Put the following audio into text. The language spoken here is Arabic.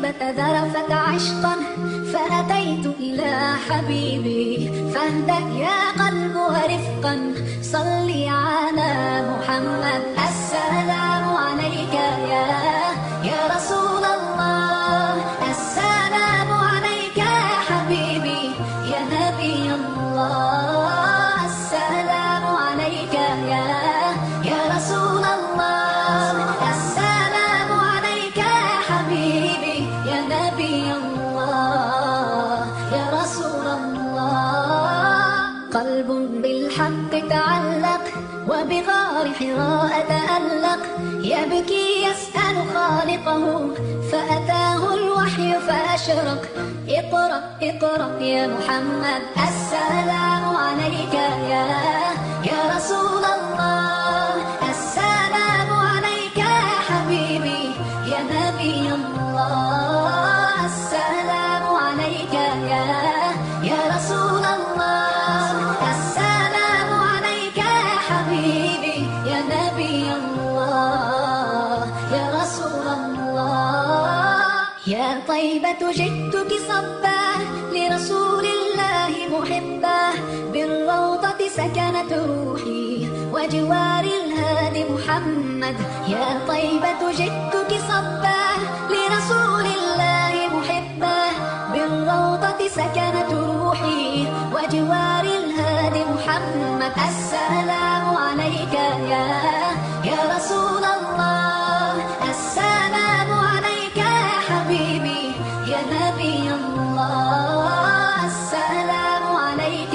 طيبة ذرفت عشقا فأتيت إلى حبيبي. فاهدأ يا قلب ورفقا صلي على محمد. السلام عليك يا رسول الله، السلام عليك يا حبيبي يا نبي الله. السلام عليك يا رسول الله، السلام عليك يا حبيبي يا نبي الله يا رسول الله. قلب بالحق تعلق وبغار حراء تألق، يبكي يسأل خالقه فأتاه الوحي فأشرق. اقرأ اقرأ يا محمد. السلام عليك يا رسول الله، السلام عليك يا حبيبي يا نبي الله. السلام عليك يا رسول الله، السلام عليك يا حبيبي يا نبي الله يا رسول الله. يا طيبة جئتك صبا لرسول الله محبا، بالروضة سكنت روحي وجوار الهادي محمد. يا طيبة جئتك صبا لرسول الله محبا، بالروضة سكنت روحي وجوار الهادي محمد. السلام عليك يا رسول الله، السلام عليك يا حبيبي يا نبي الله. السلام عليك